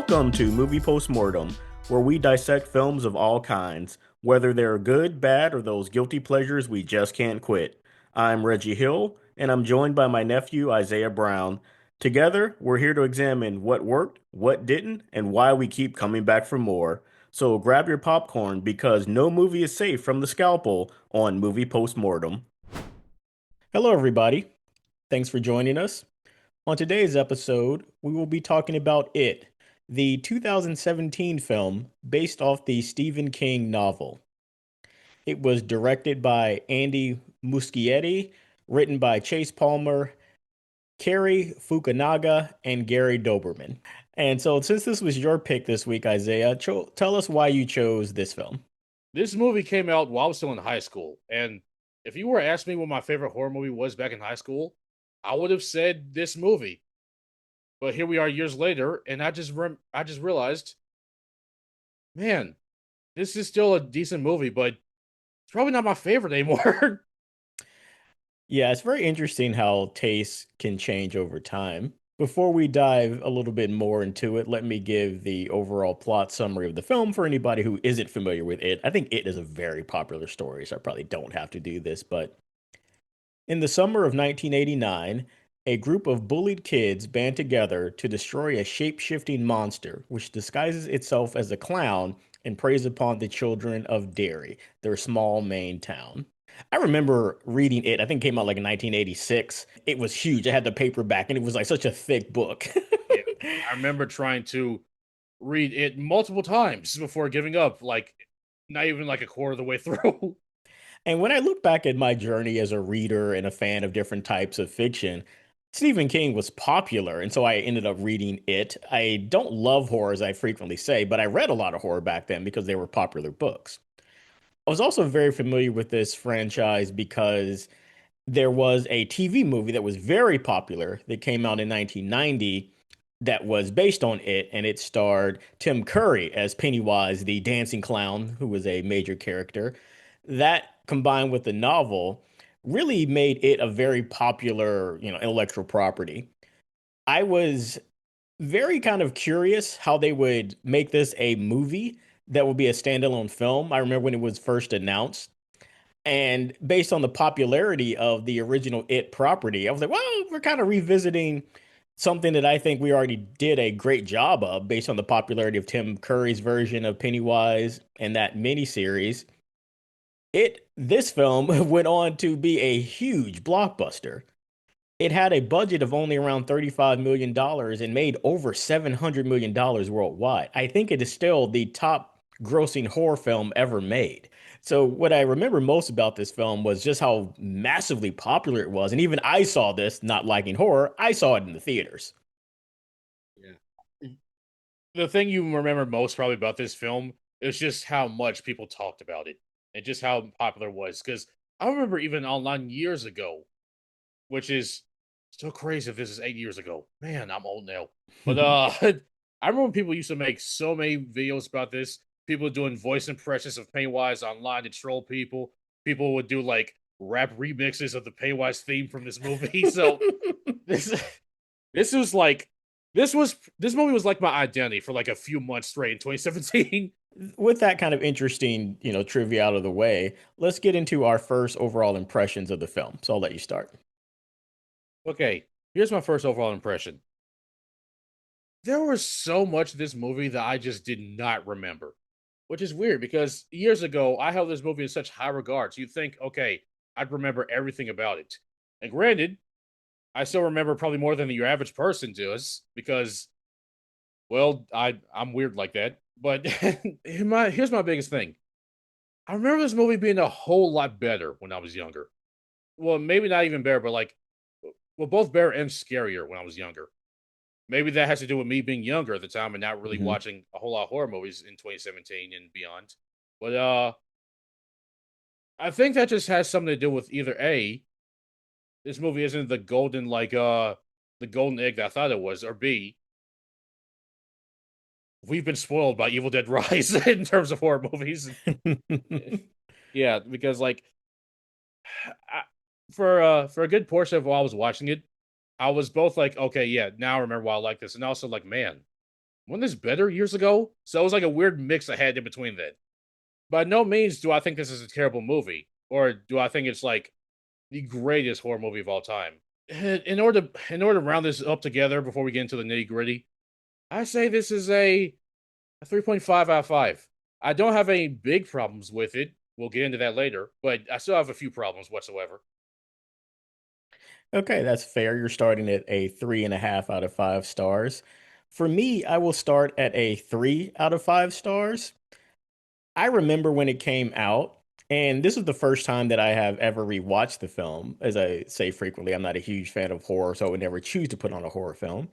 Welcome to Movie Postmortem, where we dissect films of all kinds, whether they're good, bad, or those guilty pleasures we just can't quit. I'm Reggie Hill, and I'm joined by my nephew Isaiah Brown. Together, we're here to examine what worked, what didn't, and why we keep coming back for more. So grab your popcorn because no movie is safe from the scalpel on Movie Postmortem. Hello, everybody. Thanks for joining us. On today's episode, we will be talking about It, the 2017 film based off the Stephen King novel. It was directed by Andy Muschietti, written by Chase Palmer, Cary Fukunaga, and Gary Doberman. And so, since this was your pick this week, Isaiah, tell us why you chose this film. This movie came out while I was still in high school, and if you were asking me what my favorite horror movie was back in high school, I would have said this movie. But here we are years later, and I just realized, man, this is still a decent movie, but it's probably not my favorite anymore. Yeah, it's very interesting how tastes can change over time. Before we dive a little bit more into it, let me give the overall plot summary of the film for anybody who isn't familiar with it. I think it is a very popular story, so I probably don't have to do this. But in the summer of 1989, a group of bullied kids band together to destroy a shape shifting monster, which disguises itself as a clown and preys upon the children of Derry, their small Maine town. I remember reading it. I think it came out like in 1986. It was huge. I had the paperback and it was like such a thick book. Yeah, I remember trying to read it multiple times before giving up, like not even like a quarter of the way through. And when I look back at my journey as a reader and a fan of different types of fiction, Stephen King was popular, and so I ended up reading it. I don't love horror, as I frequently say, but I read a lot of horror back then because they were popular books. I was also very familiar with this franchise because there was a TV movie that was very popular that came out in 1990 that was based on it, and it starred Tim Curry as Pennywise, the dancing clown, who was a major character. That combined with the novel really made it a very popular, intellectual property. I was very kind of curious how they would make this a movie that would be a standalone film. I remember when it was first announced. And based on the popularity of the original It property, I was like, well, we're kind of revisiting something that I think we already did a great job of based on the popularity of Tim Curry's version of Pennywise and that miniseries. This film went on to be a huge blockbuster. It had a budget of only around $35 million dollars and made over $700 million dollars worldwide. I think it is still the top grossing horror film ever made. So, what I remember most about this film was just how massively popular it was. And even I saw this, not liking horror, I saw it in the theaters. Yeah. The thing you remember most probably about this film is just how much people talked about it and just how popular it was. Because I remember even online years ago, which is still crazy if this is 8 years ago. Man, I'm old now. But I remember people used to make so many videos about this. People doing voice impressions of Pennywise online to troll people. People would do like rap remixes of the Pennywise theme from this movie. So this this was like this movie was like my identity for like a few months straight in 2017. With that kind of interesting, trivia out of the way, let's get into our first overall impressions of the film. So I'll let you start. Okay, here's my first overall impression. There was so much of this movie that I just did not remember, which is weird because years ago I held this movie in such high regards. You'd think, okay, I'd remember everything about it. And granted, I still remember probably more than your average person does because, well, I'm weird like that. But here's my biggest thing. I remember this movie being a whole lot better when I was younger. Well, maybe not even better, but like, well, both better and scarier when I was younger. Maybe that has to do with me being younger at the time and not really Hmm. watching a whole lot of horror movies in 2017 and beyond. But I think that just has something to do with either A, this movie isn't the golden the golden egg that I thought it was, or B, we've been spoiled by Evil Dead Rise in terms of horror movies. Yeah, because like I, for a good portion of while I was watching it, I was both like, okay, yeah, now I remember why I like this, and also like, man, Wasn't this better years ago? So it was like a weird mix I had in between that. By no means do I think this is a terrible movie, or do I think it's like the greatest horror movie of all time. In order to round this up together before we get into the nitty gritty, I say this is a 3.5 out of 5. I don't have any big problems with it. We'll get into that later, but I still have a few problems whatsoever. Okay, that's fair. You're starting at a 3.5 out of 5 stars. For me, I will start at a 3 out of 5 stars. I remember when it came out, and this is the first time that I have ever rewatched the film. As I say frequently, I'm not a huge fan of horror, so I would never choose to put on a horror film.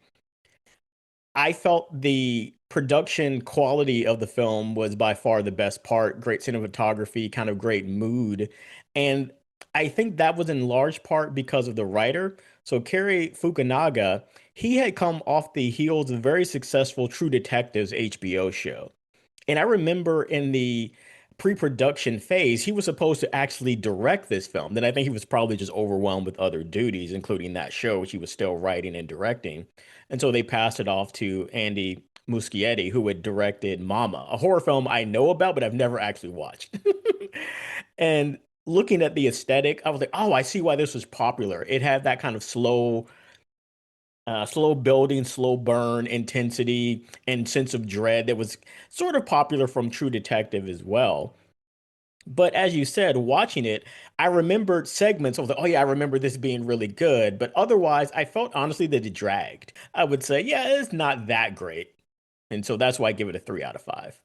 I felt the production quality of the film was by far the best part. Great cinematography, kind of great mood. And I think that was in large part because of the writer. So Cary Fukunaga, he had come off the heels of a very successful True Detectives HBO show. And I remember in the pre-production phase, he was supposed to actually direct this film. Then I think he was probably just overwhelmed with other duties, including that show, which he was still writing and directing. And so they passed it off to Andy Muschietti, who had directed Mama, a horror film I know about, but I've never actually watched. And looking at the aesthetic, I was like, oh, I see why this was popular. It had that kind of slow building, slow burn, intensity, and sense of dread that was sort of popular from True Detective as well. But as you said, watching it, I remembered segments. I was like, oh yeah, I remember this being really good. But otherwise, I felt honestly that it dragged. I would say, yeah, it's not that great. And so that's why I give it a 3 out of 5.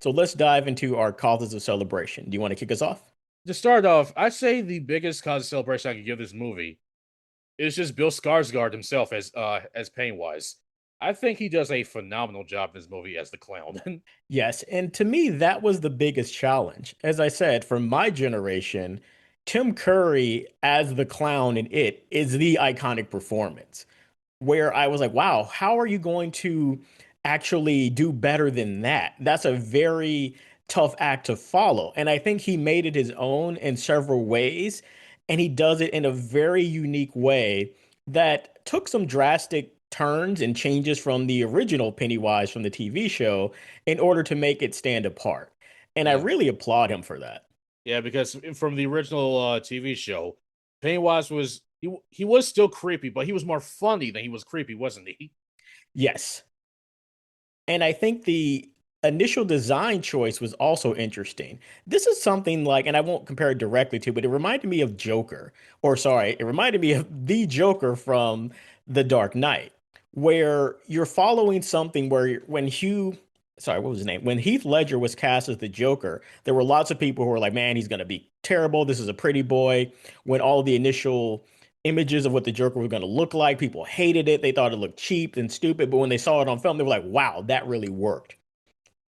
So let's dive into our causes of celebration. Do you want to kick us off? To start off, I'd say the biggest cause of celebration I could give this movie is just Bill Skarsgård himself as Pennywise. I think he does a phenomenal job in this movie as the clown. Yes, and to me, that was the biggest challenge. As I said, for my generation, Tim Curry as the clown in It is the iconic performance, where I was like, wow, how are you going to actually do better than that? That's a very tough act to follow. And I think he made it his own in several ways, and he does it in a very unique way that took some drastic turns and changes from the original Pennywise from the TV show in order to make it stand apart. And I Yeah, really applaud him for that. yeah, because from the original TV show, Pennywise was he was still creepy, but he was more funny than he was creepy, wasn't he? Yes. And I think the initial design choice was also interesting. This is something like, and I won't compare it directly to, but it reminded me of Joker, or sorry, it reminded me of the Joker from The Dark Knight, where you're following something where when sorry, what was his name? When Heath Ledger was cast as the Joker, there were lots of people who were like, man, he's going to be terrible. This is a pretty boy. When all the initial images of what the Joker was going to look like. People hated it. They thought it looked cheap and stupid. But when they saw it on film, they were like, wow, that really worked.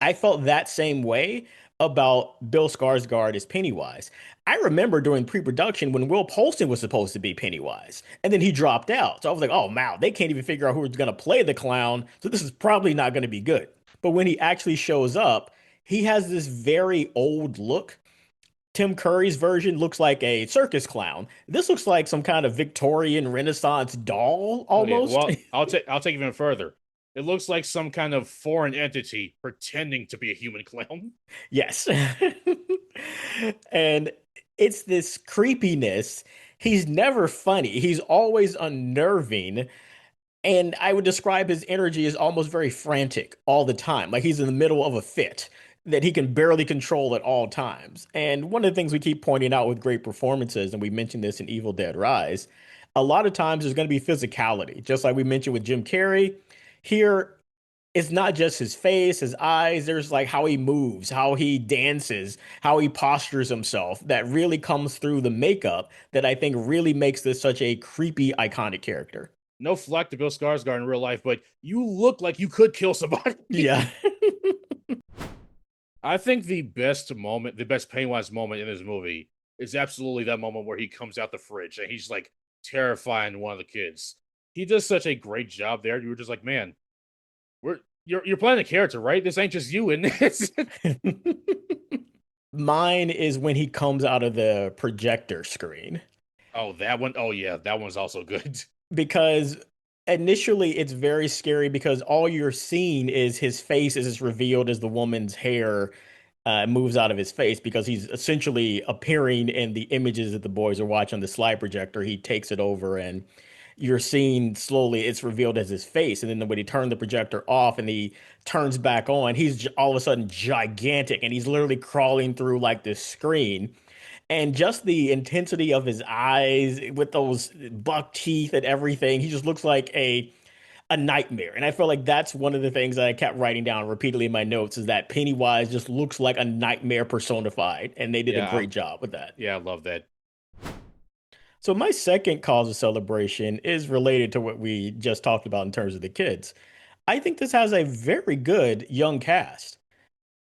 I felt that same way about Bill Skarsgård as Pennywise. I remember during pre-production when Will Polston was supposed to be Pennywise, and then he dropped out. So I was like, oh, wow, they can't even figure out who's going to play the clown. So this is probably not going to be good. But when he actually shows up, he has this very old look. Tim Curry's version looks like a circus clown. This looks like some kind of Victorian Renaissance doll Okay, almost. well, I'll take it even further. It looks like some kind of foreign entity pretending to be a human clown. Yes. And it's this creepiness. He's never funny. He's always unnerving. And I would describe his energy as almost very frantic all the time, like he's in the middle of a fit that he can barely control at all times. And one of the things we keep pointing out with great performances, and we mentioned this in Evil Dead Rise, a lot of times there's going to be physicality, just like we mentioned with Jim Carrey. Here, it's not just his face, his eyes, there's like how he moves, how he dances, how he postures himself that really comes through the makeup that I think really makes this such a creepy, iconic character. No flack to Bill Skarsgård in real life, but you look like you could kill somebody. Yeah. I think the best Pennywise moment in this movie is absolutely that moment where he comes out the fridge and he's like terrifying one of the kids. He does such a great job there. You were just like, man, you're playing a character, right? This ain't just you in this. Mine is when he comes out of the projector screen Oh, that one. Oh yeah, that one's also good. because Initially, it's very scary because all you're seeing is his face is revealed as the woman's hair moves out of his face because he's essentially appearing in the images that the boys are watching on the slide projector. He takes it over and you're seeing slowly it's revealed as his face. And then when he turned the projector off and he turns back on, all of a sudden gigantic and he's literally crawling through like this screen. And just the intensity of his eyes with those buck teeth and everything, he just looks like a nightmare. And I feel like that's one of the things that I kept writing down repeatedly in my notes is that Pennywise just looks like a nightmare personified, and they did a Yeah, great job with that. yeah, I love that. So my second cause of celebration is related to what we just talked about in terms of the kids. I think this has a very good young cast.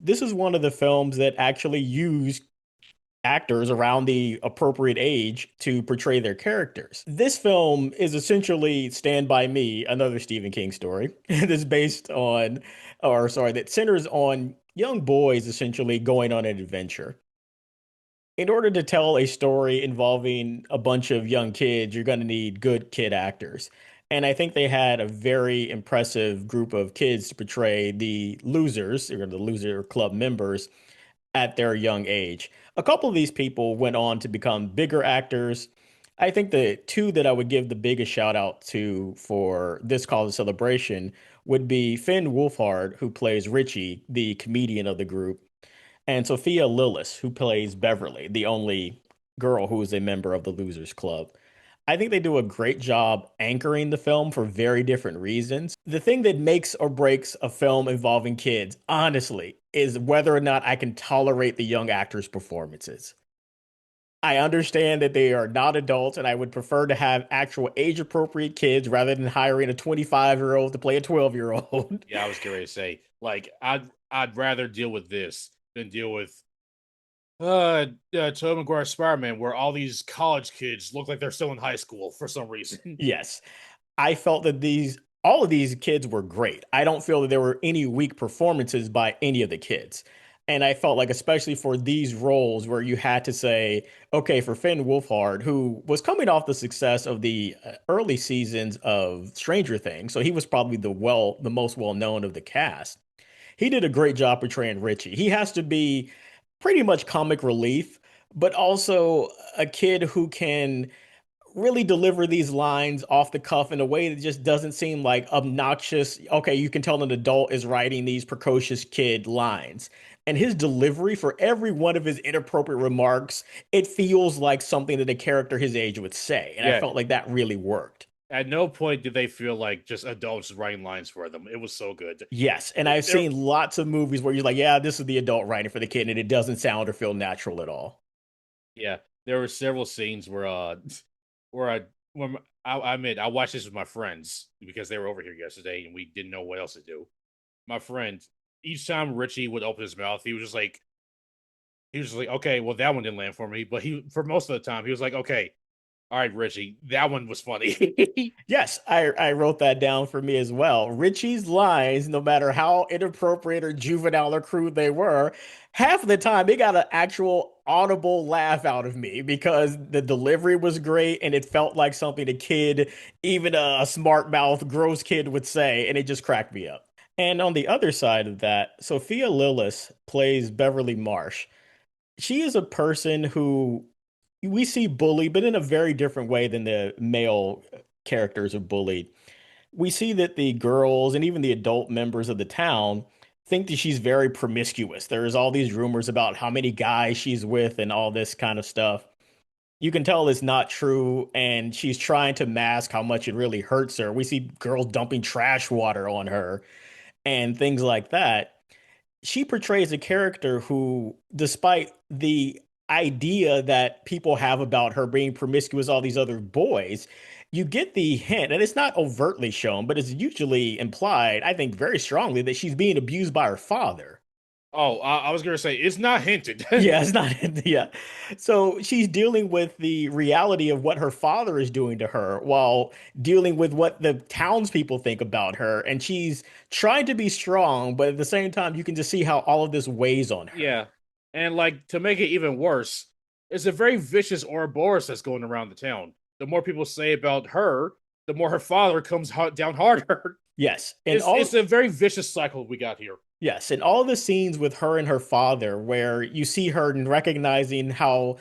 This is one of the films that actually used actors around the appropriate age to portray their characters. This film is essentially Stand By Me, another Stephen King story. That's based on, or sorry, that centers on young boys essentially going on an adventure. In order to tell a story involving a bunch of young kids, you're going to need good kid actors. And I think they had a very impressive group of kids to portray the losers, or the loser club members, at their young age. A couple of these people went on to become bigger actors. I think the two that I would give the biggest shout out to for this call of celebration would be Finn Wolfhard, who plays Richie, the comedian of the group, and Sophia Lillis, who plays Beverly, the only girl who is a member of the Losers Club. I think they do a great job anchoring the film for very different reasons. The thing that makes or breaks a film involving kids, honestly, is whether or not I can tolerate the young actors' performances. I understand that they are not adults, and I would prefer to have actual age appropriate kids rather than hiring a 25-year-old to play a 12-year-old. Yeah, I was getting ready to say, like, I'd rather deal with this than deal with Tobey Maguire Spider-Man, where all these college kids look like they're still in high school for some reason. Yes. I felt that all of these kids were great. I don't feel that there were any weak performances by any of the kids. And I felt like, especially for these roles where you had to say, okay, for Finn Wolfhard, who was coming off the success of the early seasons of Stranger Things, so he was probably the most well known of the cast. He did a great job portraying Richie. He has to be pretty much comic relief, but also a kid who can really deliver these lines off the cuff in a way that just doesn't seem like obnoxious. Okay, you can tell an adult is writing these precocious kid lines. And his delivery for every one of his inappropriate remarks, it feels like something that a character his age would say. And I Yeah, felt like that really worked. at no point did they feel like just adults writing lines for them. It was so good. Yes. And I've There, seen lots of movies where you're like, yeah, this is the adult writing for the kid, and it doesn't sound or feel natural at all. yeah, there were several scenes where where I when I admit I watched this with my friends because they were over here yesterday and we didn't know what else to do. My friend, each time Richie would open his mouth, he was just like, okay, well that one didn't land for me, but he for most of the time he was like, okay, all right, Richie, that one was funny. Yes, I wrote that down for me as well. Richie's lines, no matter how inappropriate or juvenile or crude they were, half of the time it got an actual audible laugh out of me because the delivery was great and it felt like something a kid, even a smart mouth, gross kid would say, and it just cracked me up. And on the other side of that, Sophia Lillis plays Beverly Marsh. She is a person who we see bullied, but in a very different way than the male characters are bullied. We see that the girls and even the adult members of the town think that she's very promiscuous. There's all these rumors about how many guys she's with and all this kind of stuff. You can tell it's not true, and she's trying to mask how much it really hurts her. We see girls dumping trash water on her and things like that. She portrays a character who, despite the idea that people have about her being promiscuous, all these other boys, you get the hint, and it's not overtly shown, but it's usually implied, I think very strongly, that she's being abused by her father. Oh, I was gonna say it's not hinted. Yeah, it's not, yeah. So she's dealing with the reality of what her father is doing to her while dealing with what the townspeople think about her. And she's trying to be strong, but at the same time, you can just see how all of this weighs on her. Yeah, and like to make it even worse, it's a very vicious Ouroboros that's going around the town. The more people say about her, the more her father comes down harder. Yes, and It's all a very vicious cycle we got here. yes, and all the scenes with her and her father, where you see her and recognizing how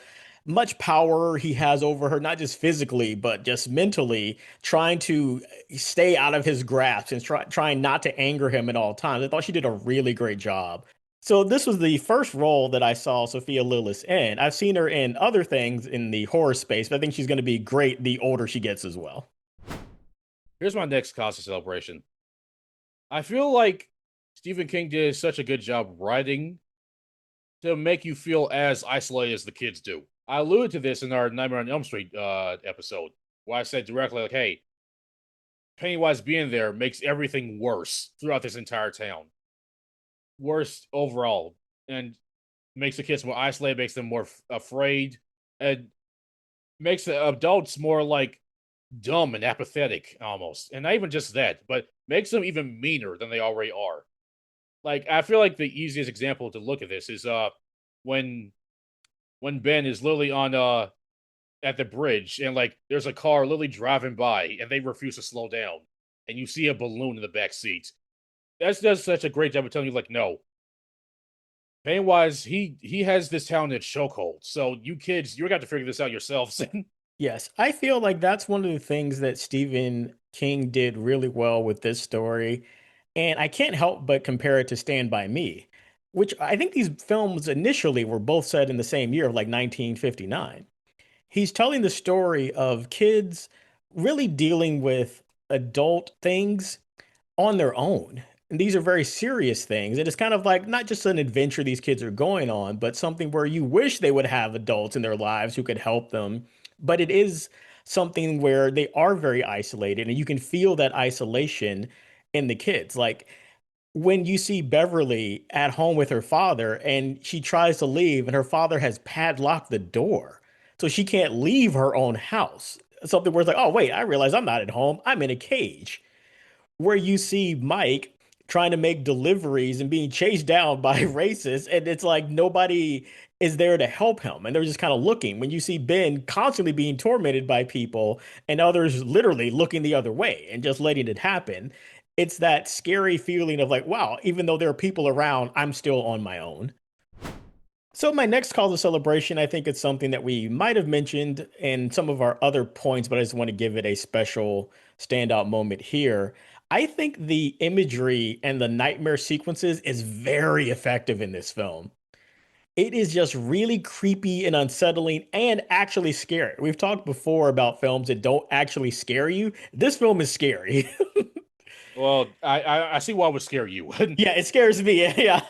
much power he has over her, not just physically, but just mentally, trying to stay out of his grasp and trying not to anger him at all times. I thought she did a really great job. So this was the first role that I saw Sophia Lillis in. I've seen her in other things in the horror space, but I think she's going to be great the older she gets as well. Here's my next cause of celebration. I feel like Stephen King did such a good job writing to make you feel as isolated as the kids do. I alluded to this in our Nightmare on Elm Street episode, where I said directly, like, hey, Pennywise being there makes everything worse throughout this entire town. Worse overall. And makes the kids more isolated, makes them more afraid, and makes the adults more like dumb and apathetic almost. And not even just that, but makes them even meaner than they already are. Like, I feel like the easiest example to look at this is when when Ben is literally on at the bridge and like there's a car literally driving by and they refuse to slow down and you see a balloon in the back seat. That's does such a great job of telling you like, no, Pennywise, he has this town in chokehold. So you kids, you're going to figure this out yourselves. Yes, I feel like that's one of the things that Stephen King did really well with this story. And I can't help but compare it to Stand By Me, which I think these films initially were both set in the same year of like 1959. He's telling the story of kids really dealing with adult things on their own. And these are very serious things. And it's kind of like not just an adventure these kids are going on, but something where you wish they would have adults in their lives who could help them. But it is something where they are very isolated and you can feel that isolation in the kids. Like when you see Beverly at home with her father and she tries to leave and her father has padlocked the door. So she can't leave her own house. Something where it's like, oh, wait, I realize I'm not at home. I'm in a cage where you see Mike trying to make deliveries and being chased down by racists, and it's like nobody is there to help him, and they're just kind of looking. When you see Ben constantly being tormented by people and others literally looking the other way and just letting it happen, it's that scary feeling of like, wow, even though there are people around, I'm still on my own. So my next call to celebration, I think it's something that we might have mentioned in some of our other points, but I just want to give it a special standout moment here. I think the imagery and the nightmare sequences is very effective in this film. It is just really creepy and unsettling and actually scary. We've talked before about films that don't actually scare you. This film is scary. Well, I see why it would scare you. Yeah, it scares me. Yeah.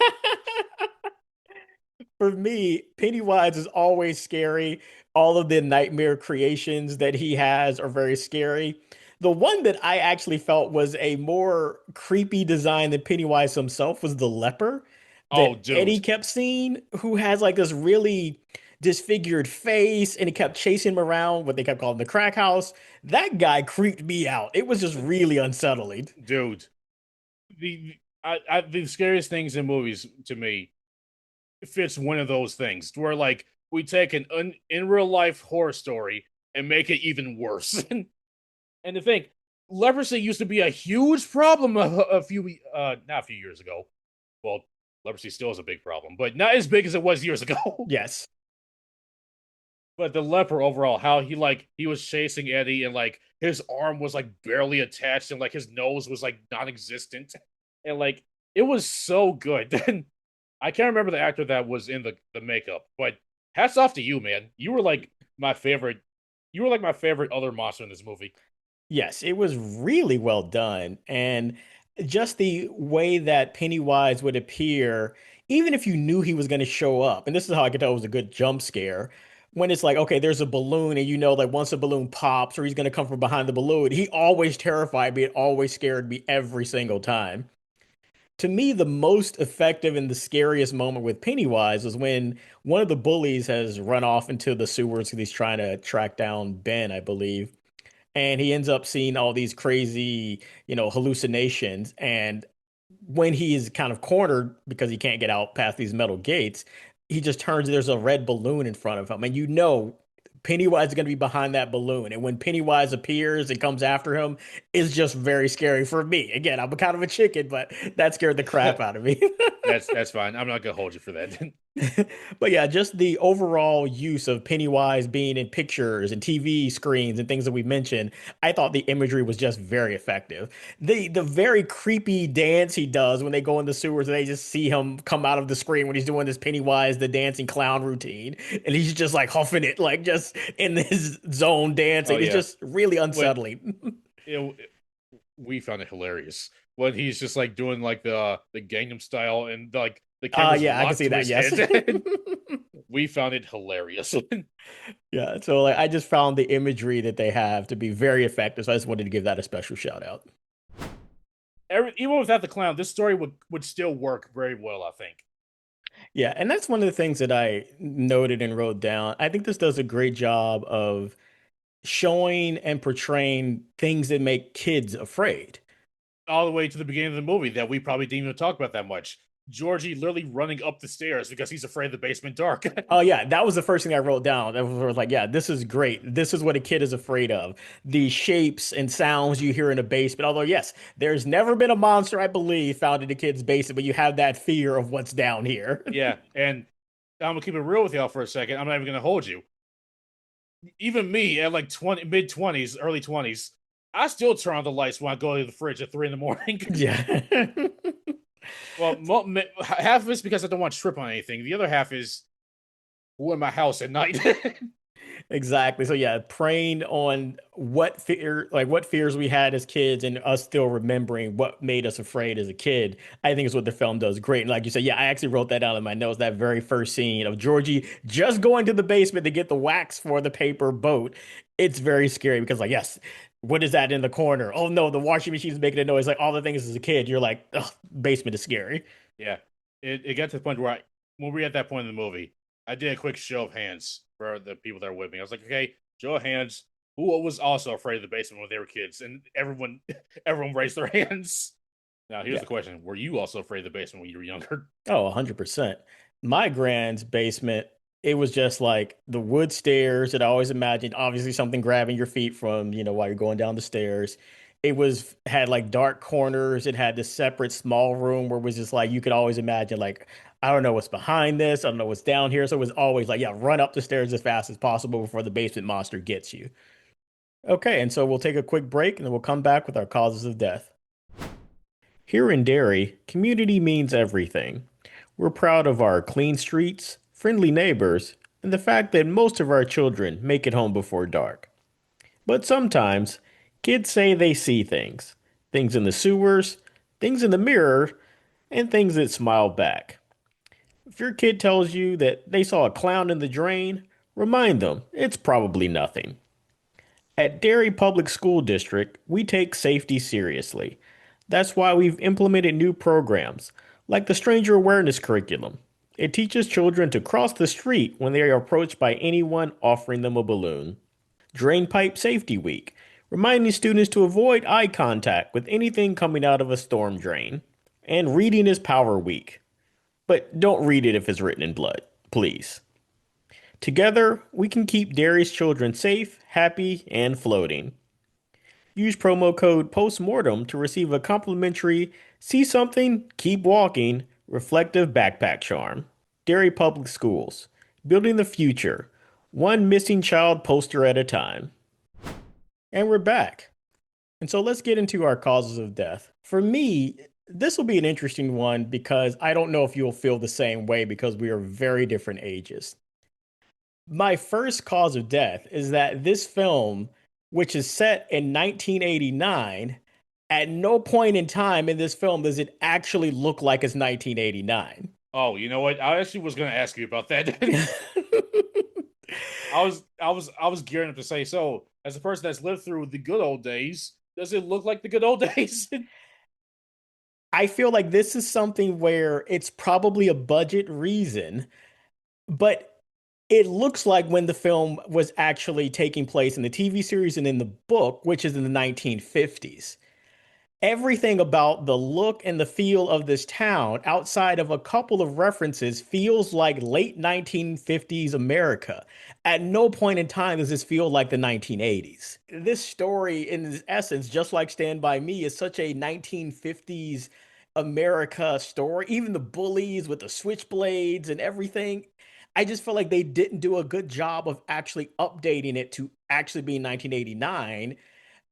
For me, Pennywise is always scary. All of the nightmare creations that he has are very scary. The one that I actually felt was a more creepy design than Pennywise himself was the leper Oh, that Eddie dude, kept seeing, who has like this really disfigured face and he kept chasing him around what they kept calling the crack house. That guy creeped me out. It was just really unsettling. dude. The scariest things in movies to me fits one of those things where like we take an in real life horror story and make it even worse. And to think, leprosy used to be a huge problem a few not a few years ago. Well, leprosy still is a big problem, but not as big as it was years ago. Yes. But the leper overall, how he was chasing Eddie and like his arm was like barely attached and like his nose was like non-existent, and like it was so good. Then I can't remember the actor that was in the makeup, but hats off to you, man. You were like my favorite. You were like my favorite other monster in this movie. Yes, it was really well done. And just the way that Pennywise would appear, even if you knew he was going to show up, and this is how I could tell it was a good jump scare. When it's like, okay, there's a balloon, and you know, like once the balloon pops or he's going to come from behind the balloon, he always terrified me. It always scared me every single time. To me, the most effective and the scariest moment with Pennywise was when one of the bullies has run off into the sewers because he's trying to track down Ben, I believe, and he ends up seeing all these crazy, hallucinations. And when he is kind of cornered because he can't get out past these metal gates, he just turns, there's a red balloon in front of him. And Pennywise is going to be behind that balloon. And when Pennywise appears and comes after him, it's just very scary for me. Again, I'm kind of a chicken, but that scared the crap out of me. That's fine. I'm not gonna hold you for that. But yeah, just the overall use of Pennywise being in pictures and TV screens and things that we mentioned, I thought the imagery was just very effective. The very creepy dance he does when they go in the sewers and they just see him come out of the screen when he's doing this Pennywise the dancing clown routine, and he's just like huffing it, like just in this zone Oh dancing. It's yeah. just really When unsettling. we found it hilarious when he's just like doing like the Gangnam style and like the Ah, camera's yeah, I can locked see to that. his Yes. head. We found it hilarious. Yeah, so like I just found the imagery that they have to be very effective. So I just wanted to give that a special shout out. Even without the clown, this story would still work very well, I think. Yeah, and that's one of the things that I noted and wrote down. I think this does a great job of showing and portraying things that make kids afraid. All the way to the beginning of the movie that we probably didn't even talk about that much. Georgie literally running up the stairs because he's afraid of the basement dark. Oh yeah, that was the first thing I wrote down. That was like, yeah, this is great. This is what a kid is afraid of. The shapes and sounds you hear in a basement. Although, yes, there's never been a monster, I believe, found in a kid's basement, but you have that fear of what's down here. Yeah, and I'm gonna keep it real with y'all for a second. I'm not even gonna hold you. Even me at like 20, mid 20s, early 20s, I still turn on the lights when I go to the fridge at 3 in the morning. Yeah. Well, half of it's because I don't want to trip on anything. The other half is who in my house at night. Exactly. So yeah, preying on what fear, like what fears we had as kids, and us still remembering what made us afraid as a kid. I think is what the film does great. And like you said, yeah, I actually wrote that down in my notes. That very first scene of Georgie just going to the basement to get the wax for the paper boat. It's very scary because like yes, what is that in the corner? Oh no, the washing machine's making a noise. Like all the things as a kid, you're like, ugh, basement is scary. Yeah, it got to the point where when we were at that point in the movie, I did a quick show of hands for the people that were with me. I was like, okay, show of hands. Who was also afraid of the basement when they were kids? And everyone, everyone raised their hands. Now, here's Yeah. the question: were you also afraid of the basement when you were younger? Oh, 100%. My grand's basement, it was just like the wood stairs that I always imagined, obviously something grabbing your feet from, while you're going down the stairs. It was had like dark corners. It had this separate small room where it was just like you could always imagine like I don't know what's behind this. I don't know what's down here. So it was always like, yeah, run up the stairs as fast as possible before the basement monster gets you. Okay, and so we'll take a quick break and then we'll come back with our causes of death. Here in Derry, community means everything. We're proud of our clean streets, friendly neighbors, and the fact that most of our children make it home before dark. But sometimes, kids say they see things things in the sewers, things in the mirror, and things that smile back. If your kid tells you that they saw a clown in the drain, remind them it's probably nothing. At Derry Public School District, we take safety seriously. That's why we've implemented new programs, like the Stranger Awareness Curriculum. It teaches children to cross the street when they are approached by anyone offering them a balloon. Drainpipe Safety Week, reminding students to avoid eye contact with anything coming out of a storm drain. And Reading is Power Week. But don't read it if it's written in blood, please. Together, we can keep Derry's children safe, happy, and floating. Use promo code POSTMORTEM to receive a complimentary See Something, Keep Walking reflective backpack charm. Derry Public Schools, building the future, one missing child poster at a time. And we're back. And so let's get into our causes of death. For me, this will be an interesting one because I don't know if you'll feel the same way because we are very different ages. My first cause of death is that this film, which is set in 1989, at no point in time in this film does it actually look like it's 1989. Oh, you know what? I actually was going to ask you about that. I was gearing up to say so. As a person that's lived through the good old days, does it look like the good old days? I feel like this is something where it's probably a budget reason, but it looks like when the film was actually taking place in the TV series and in the book, which is in the 1950s. Everything about the look and the feel of this town, outside of a couple of references, feels like late 1950s America. At no point in time does this feel like the 1980s. This story, in its essence, just like Stand By Me, is such a 1950s America story. Even the bullies with the switchblades and everything. I just feel like they didn't do a good job of actually updating it to actually be 1989,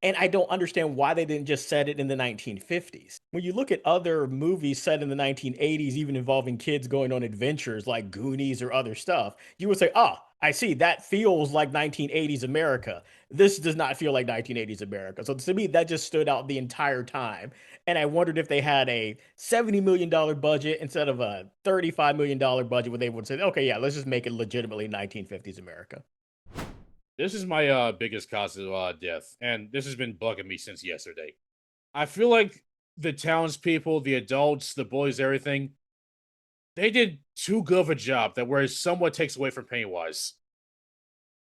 and I don't understand why they didn't just set it in the 1950s. When you look at other movies set in the 1980s, even involving kids going on adventures like Goonies or other stuff, you would say, ah, I see, that feels like 1980s America. This does not feel like 1980s America. So to me, that just stood out the entire time. And I wondered if they had a $70 million budget instead of a $35 million budget, where they would say, okay, yeah, let's just make it legitimately 1950s America. This is my biggest cause of death, and this has been bugging me since yesterday. I feel like the townspeople, the adults, the boys, everything, they did too good of a job that where it somewhat takes away from Pennywise.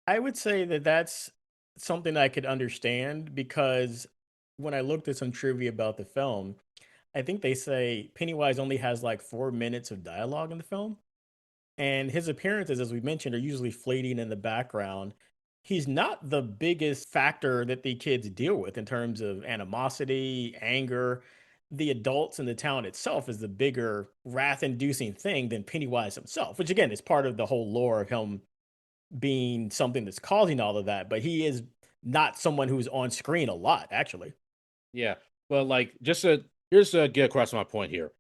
I would say that that's something I could understand, because when I looked at some trivia about the film, I think they say Pennywise only has like 4 minutes of dialogue in the film. And his appearances, as we mentioned, are usually fleeting in the background. He's not the biggest factor that the kids deal with in terms of animosity, anger. The adults in the town itself is the bigger wrath inducing thing than Pennywise himself, which again is part of the whole lore of him being something that's causing all of that. But he is not someone who's on screen a lot, actually. Yeah, but like, just to here's to get across my point here.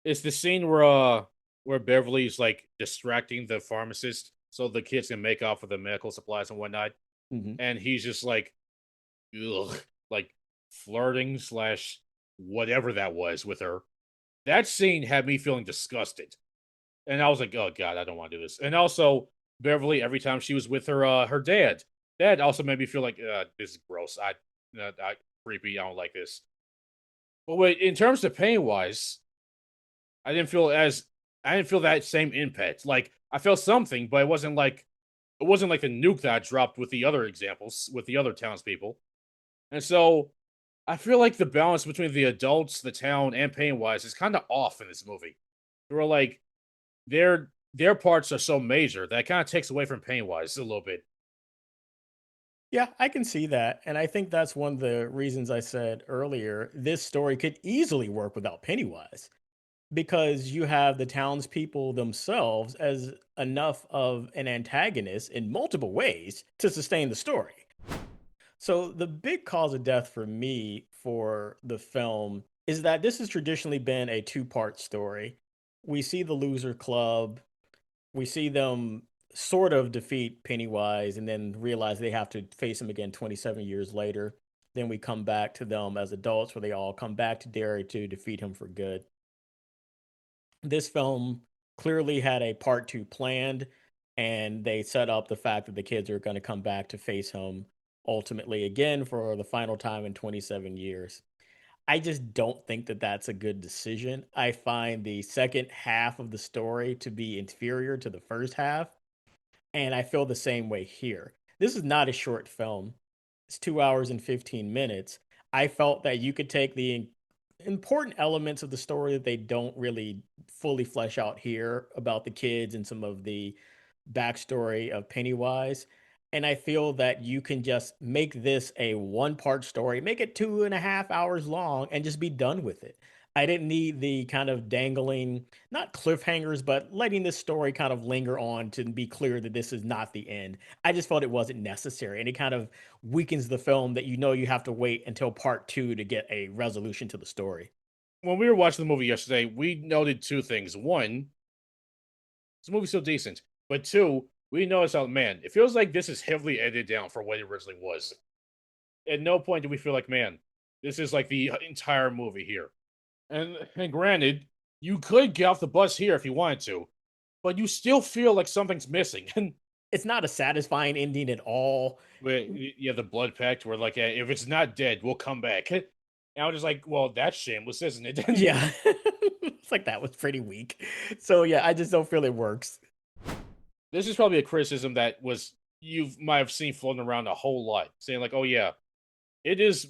It's the scene where Beverly's like distracting the pharmacist so the kids can make off with the medical supplies and whatnot, Hmm. and he's just like, ugh, like flirting slash whatever that was with her. That scene had me feeling disgusted, and I was like, oh god, I don't want to do this. And also Beverly, every time she was with her dad also made me feel like this is gross. I creepy. I don't like this. But wait, in terms of Pennywise, I didn't feel as I didn't feel that same impact. Like I felt something, but it wasn't like the nuke that I dropped with the other examples with the other townspeople. And so I feel like the balance between the adults, the town, and Pennywise is kind of off in this movie. Where like their parts are so major that it kind of takes away from Pennywise a little bit. Yeah, I can see that. And I think that's one of the reasons I said earlier this story could easily work without Pennywise, because you have the townspeople themselves as enough of an antagonist in multiple ways to sustain the story. So, the big cause of death for me for the film is that this has traditionally been a two-part story. We see the loser club, we see them sort of defeat Pennywise and then realize they have to face him again 27 years later. Then we come back to them as adults, where they all come back to Derry to defeat him for good. This film clearly had a part two planned, and they set up the fact that the kids are going to come back to face him ultimately again for the final time in 27 years. I just don't think that that's a good decision. I find the second half of the story to be inferior to the first half, and I feel the same way here. This is not a short film. It's 2 hours and 15 minutes. I felt that you could take the important elements of the story that they don't really fully flesh out here about the kids and some of the backstory of Pennywise. And I feel that you can just make this a one-part story, make it 2.5 hours long, and just be done with it. I didn't need the kind of dangling, not cliffhangers, but letting this story kind of linger on to be clear that this is not the end. I just felt it wasn't necessary. And it kind of weakens the film that you know you have to wait until part two to get a resolution to the story. When we were watching the movie yesterday, we noted two things. One, this movie's so decent. But two, we noticed how, man, it feels like this is heavily edited down for what it originally was. At no point do we feel like, man, this is like the entire movie here. And granted, you could get off the bus here if you wanted to, but you still feel like something's missing. And It's not a satisfying ending at all. yeah, the blood pact where like, if it's not dead, we'll come back. And I was just like, well, that's shameless, isn't it? Yeah. It's like that was pretty weak. So yeah, I just don't feel it works. This is probably a criticism that was you might have seen floating around a whole lot, saying like, "Oh yeah, it is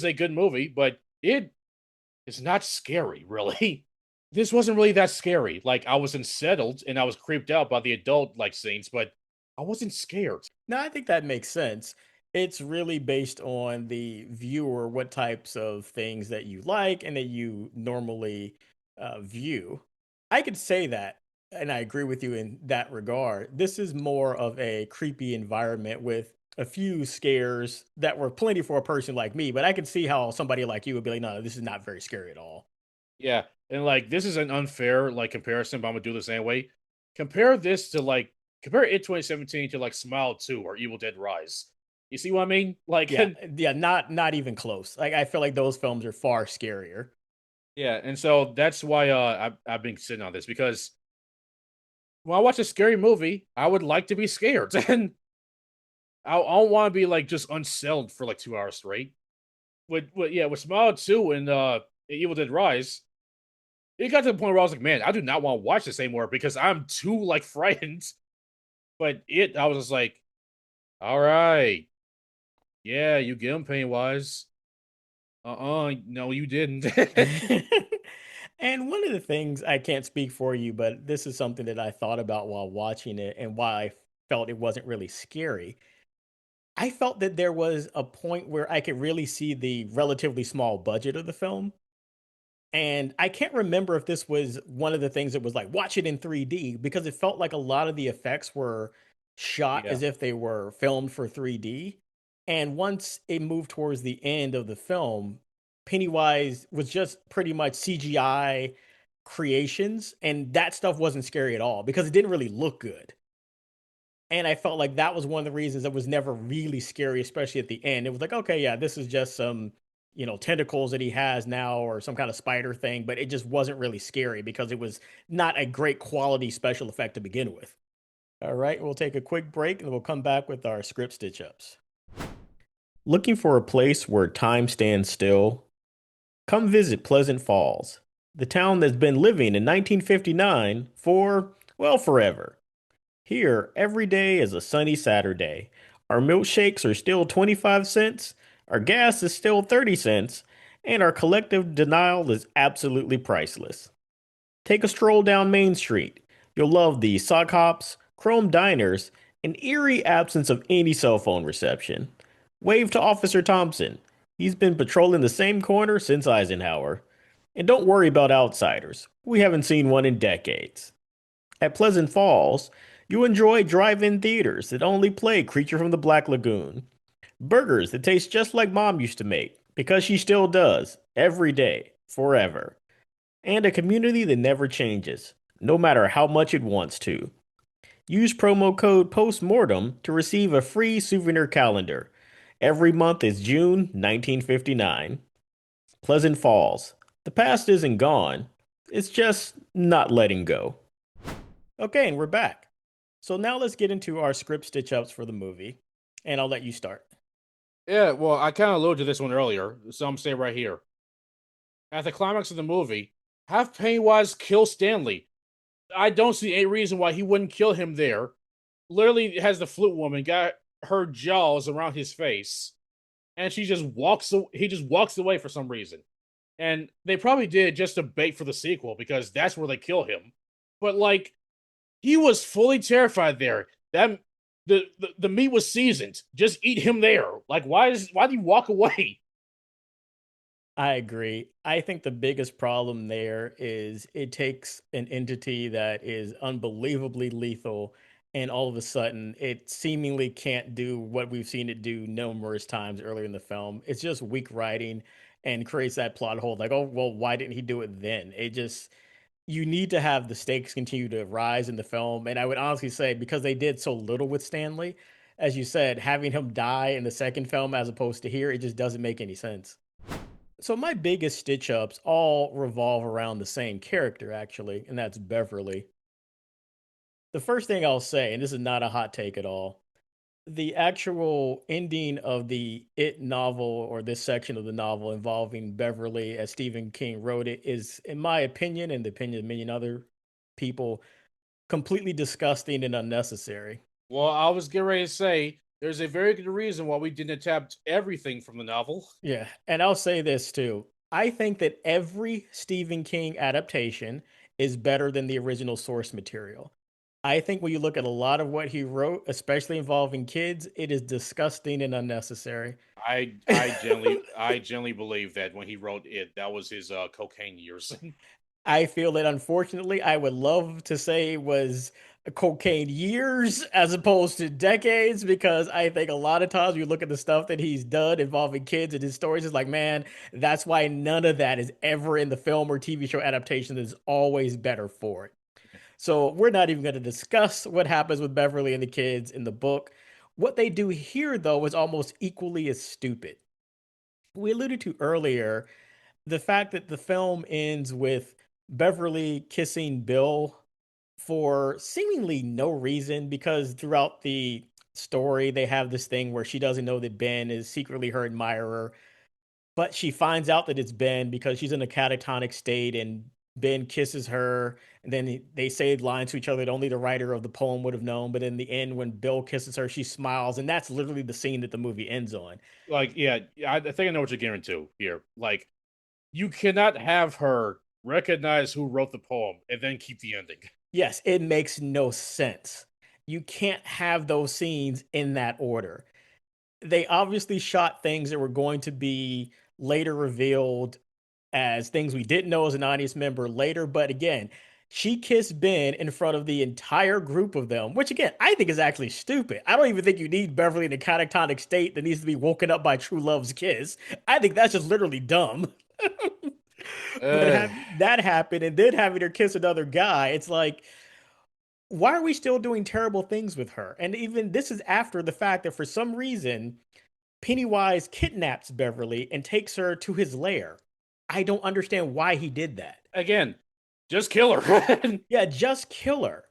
a good movie, but it is not scary, really. This wasn't really that scary. Like, I was unsettled and I was creeped out by the adult like scenes, but I wasn't scared. No, I think that makes sense. It's really based on the viewer, what types of things that you like and that you normally view. I could say that, and I agree with you in that regard. This is more of a creepy environment with a few scares that were plenty for a person like me, but I could see how somebody like you would be like, no, this is not very scary at all. Yeah, and like this is an unfair like comparison, but I'm gonna do this anyway. Compare this to like compare it 2017 to like Smile 2 or Evil Dead Rise. You see what I mean? Like Yeah, yeah, not even close. Like I feel like those films are far scarier. yeah, and so that's why I've been sitting on this because when I watch a scary movie, I would like to be scared, and I don't want to be like just unsettled for like 2 hours straight. With Smile 2 and Evil Dead Rise, it got to the point where I was like, man, I do not want to watch this anymore because I'm too like frightened. But I was just like, all right, yeah, you get him, Pennywise. No, you didn't. And one of the things I can't speak for you, but this is something that I thought about while watching it and why I felt it wasn't really scary. I felt that there was a point where I could really see the relatively small budget of the film. And I can't remember if this was one of the things that was like, watch it in 3D, because it felt like a lot of the effects were shot Yeah, as if they were filmed for 3D. And once it moved towards the end of the film, Pennywise was just pretty much CGI creations. And that stuff wasn't scary at all because it didn't really look good. And I felt like that was one of the reasons it was never really scary, especially at the end. It was like, okay, yeah, this is just some, tentacles that he has now or some kind of spider thing, but it just wasn't really scary because it was not a great quality special effect to begin with. All right, we'll take a quick break and we'll come back with our script stitch ups. Looking for a place where time stands still? Come visit Pleasant Falls, the town that's been living in 1959 for, well, forever. Here, every day is a sunny Saturday. Our milkshakes are still 25 cents, our gas is still 30 cents, and our collective denial is absolutely priceless. Take a stroll down Main Street. You'll love the sock hops, chrome diners, and eerie absence of any cell phone reception. Wave to Officer Thompson. He's been patrolling the same corner since Eisenhower. And don't worry about outsiders. We haven't seen one in decades. At Pleasant Falls, you enjoy drive-in theaters that only play Creature from the Black Lagoon, burgers that taste just like Mom used to make, because she still does, every day, forever, and a community that never changes, no matter how much it wants to. Use promo code POSTMORTEM to receive a free souvenir calendar. Every month is June 1959. Pleasant Falls. The past isn't gone, it's just not letting go. Okay, and we're back. So now let's get into our script stitch ups for the movie, and I'll let you start. yeah. Well, I kind of alluded to this one earlier, so I'm saying right here at the climax of the movie, have Pennywise kill Stanley. I don't see any reason why he wouldn't kill him there. Literally has the flute woman got her jaws around his face, and she just walks. He just walks away for some reason, and they probably did just to bait for the sequel because that's where they kill him. But like, he was fully terrified there. That the meat was seasoned. Just eat him there. Like, why did he walk away? I agree. I think the biggest problem there is it takes an entity that is unbelievably lethal, and all of a sudden it seemingly can't do what we've seen it do numerous times earlier in the film. It's just weak writing and creates that plot hole. Like, oh, well, why didn't he do it then? It just you need to have the stakes continue to rise in the film. And I would honestly say because they did so little with Stanley, as you said, having him die in the second film as opposed to here, it just doesn't make any sense. So my biggest stitch ups all revolve around the same character, actually, and that's Beverly. The first thing I'll say, and this is not a hot take at all, the actual ending of the It novel or this section of the novel involving Beverly, as Stephen King wrote it, is, in my opinion, and the opinion of many other people, completely disgusting and unnecessary. Well, I was getting ready to say there's a very good reason why we didn't adapt everything from the novel. Yeah, and I'll say this too. I think that every Stephen King adaptation is better than the original source material. I think when you look at a lot of what he wrote, especially involving kids, it is disgusting and unnecessary. I generally believe that when he wrote it, that was his cocaine years. I feel that unfortunately, I would love to say it was cocaine years as opposed to decades, because I think a lot of times you look at the stuff that he's done involving kids and his stories, it's like, man, that's why none of that is ever in the film or TV show adaptation. Is always better for it. So we're not even going to discuss what happens with Beverly and the kids in the book. What they do here, though, is almost equally as stupid. We alluded to earlier the fact that the film ends with Beverly kissing Bill for seemingly no reason, because throughout the story they have this thing where she doesn't know that Ben is secretly her admirer, but she finds out that it's Ben because she's in a catatonic state and Ben kisses her, and then they say lines to each other that only the writer of the poem would have known. But in the end, when Bill kisses her, she smiles, and that's literally the scene that the movie ends on. Like, yeah, I think I know what you're getting to here. Like, you cannot have her recognize who wrote the poem and then keep the ending. Yes, it makes no sense. You can't have those scenes in that order. They obviously shot things that were going to be later revealed as things we didn't know as an audience member later. But again, she kissed Ben in front of the entire group of them, which again, I think is actually stupid. I don't even think you need Beverly in a catatonic state that needs to be woken up by true love's kiss. I think that's just literally dumb. But Uh, having that happen and then having her kiss another guy, it's like, why are we still doing terrible things with her? And even this is after the fact that for some reason, Pennywise kidnaps Beverly and takes her to his lair. I don't understand why he did that. Again, just kill her. Yeah, just kill her.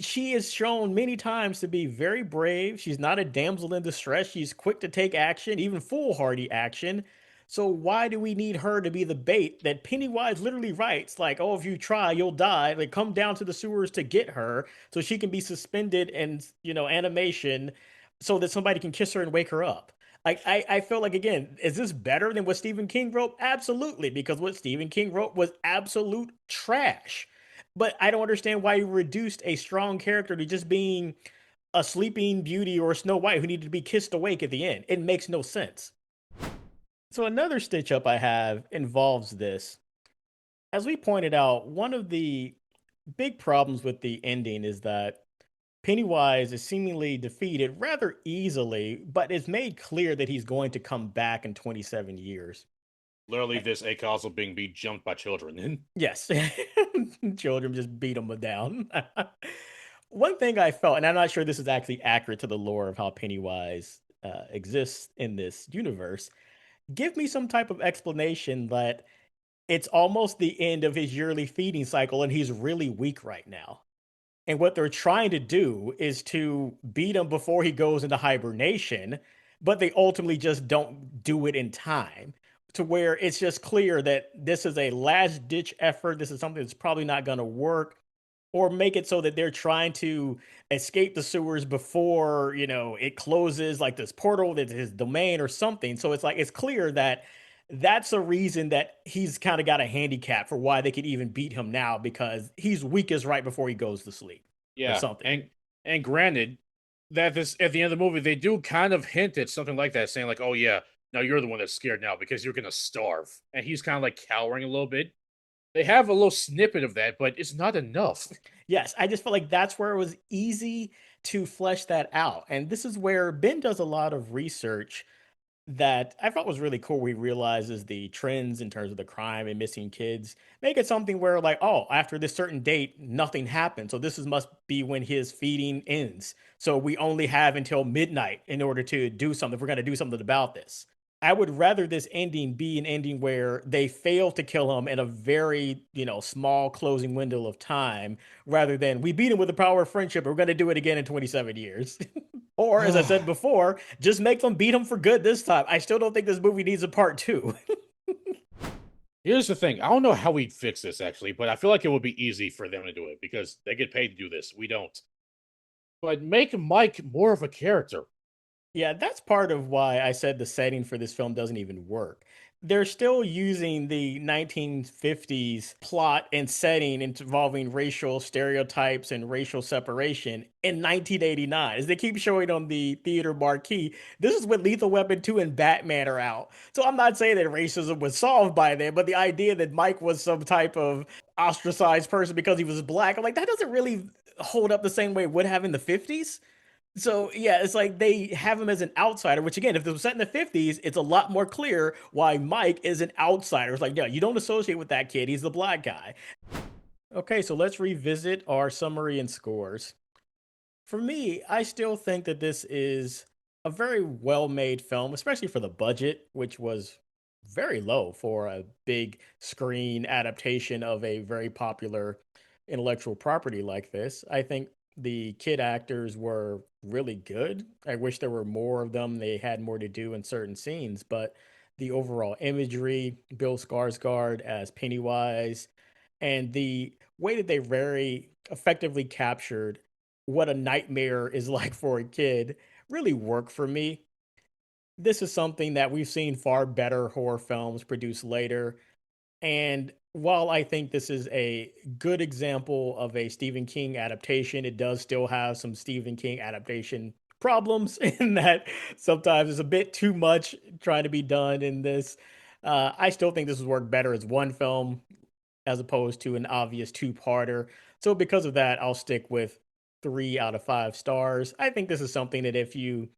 She is shown many times to be very brave. She's not a damsel in distress. She's quick to take action, even foolhardy action. So why do we need her to be the bait that Pennywise literally writes, like, oh, if you try, you'll die. Like, come down to the sewers to get her so she can be suspended and, animation so that somebody can kiss her and wake her up. Like, I feel like, again, is this better than what Stephen King wrote? Absolutely, because what Stephen King wrote was absolute trash. But I don't understand why you reduced a strong character to just being a sleeping beauty or a Snow White who needed to be kissed awake at the end. It makes no sense. So another stitch up I have involves this. As we pointed out, one of the big problems with the ending is that Pennywise is seemingly defeated rather easily, but it's made clear that he's going to come back in 27 years. Literally, this a cause of being be jumped by children. Yes, children just beat him down. One thing I felt, and I'm not sure this is actually accurate to the lore of how Pennywise exists in this universe, give me some type of explanation that it's almost the end of his yearly feeding cycle and he's really weak right now. And what they're trying to do is to beat him before he goes into hibernation, but they ultimately just don't do it in time to where it's just clear that this is a last ditch effort. This is something that's probably not going to work, or make it so that they're trying to escape the sewers before, it closes like this portal that's his domain or something. So it's like, it's clear that that's a reason that he's kind of got a handicap for why they could even beat him now, because he's weakest right before he goes to sleep or Yeah, something. and granted that this at the end of the movie they do kind of hint at something like that, saying like, "Oh yeah, now you're the one that's scared now because you're gonna starve," and he's kind of like cowering a little bit. They have a little snippet of that, but it's not enough. Yes, I just felt like that's where it was easy to flesh that out. And this is where Ben does a lot of research that I thought was really cool. Where he realizes the trends in terms of the crime and missing kids, make it something where like, oh, after this certain date, nothing happened. So this is must be when his feeding ends. So we only have until midnight in order to do something. If we're going to do something about this. I would rather this ending be an ending where they fail to kill him in a very, small closing window of time, rather than we beat him with the power of friendship. We're going to do it again in 27 years. Or, as I said before, just make them beat him for good this time. I still don't think this movie needs a part two. Here's the thing: I don't know how we'd fix this actually, but I feel like it would be easy for them to do it because they get paid to do this. We don't. But make Mike more of a character. Yeah, that's part of why I said the setting for this film doesn't even work. they're still using the 1950s plot and setting involving racial stereotypes and racial separation in 1989. As they keep showing on the theater marquee, this is when Lethal Weapon 2 and Batman are out. So I'm not saying that racism was solved by then, but the idea that Mike was some type of ostracized person because he was black, I'm like, that doesn't really hold up the same way it would have in the 50s. So yeah, it's like they have him as an outsider, which again, if it was set in the 50s, it's a lot more clear why Mike is an outsider. It's like, yeah, you don't associate with that kid. He's the black guy. Okay, so let's revisit our summary and scores. For me, I still think that this is a very well made film, especially for the budget, which was very low for a big screen adaptation of a very popular intellectual property like this. I think the kid actors were really good. I wish there were more of them. They had more to do in certain scenes, but the overall imagery, Bill Skarsgård as Pennywise, and the way that they very effectively captured what a nightmare is like for a kid really work for me. This is something that we've seen far better horror films produce later. And while I think this is a good example of a Stephen King adaptation, it does still have some Stephen King adaptation problems in that sometimes it's a bit too much trying to be done in this. I still think this would work better as one film as opposed to an obvious two-parter. So because of that, I'll stick with 3 out of 5 stars. I think this is something that if you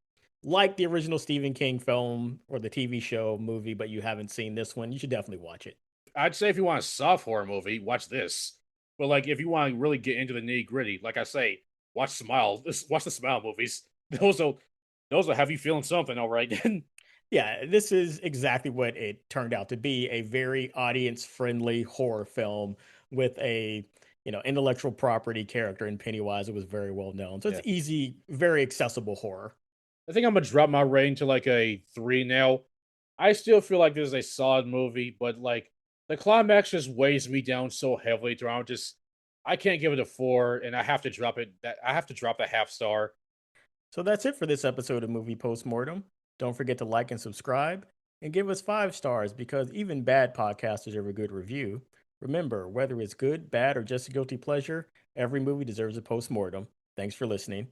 like the original Stephen King film or the TV show movie, but you haven't seen this one, you should definitely watch it. I'd say if you want a soft horror movie, watch this. But like if you want to really get into the nitty gritty, like I say, watch Smile. Watch the Smile movies. Those will have you feeling something, all right. Yeah, this is exactly what it turned out to be, a very audience-friendly horror film with a, intellectual property character in Pennywise. It was very well known. So it's Yeah, easy, very accessible horror. I think I'm gonna drop my rating to like a 3 now. I still feel like this is a solid movie, but like the climax just weighs me down so heavily to I'm just I can't give it a 4, and I have to drop it. That I have to drop the half star. So that's it for this episode of Movie Postmortem. Don't forget to like and subscribe and give us 5 stars because even bad podcasters deserve a good review. Remember, whether it's good, bad, or just a guilty pleasure, every movie deserves a postmortem. Thanks for listening.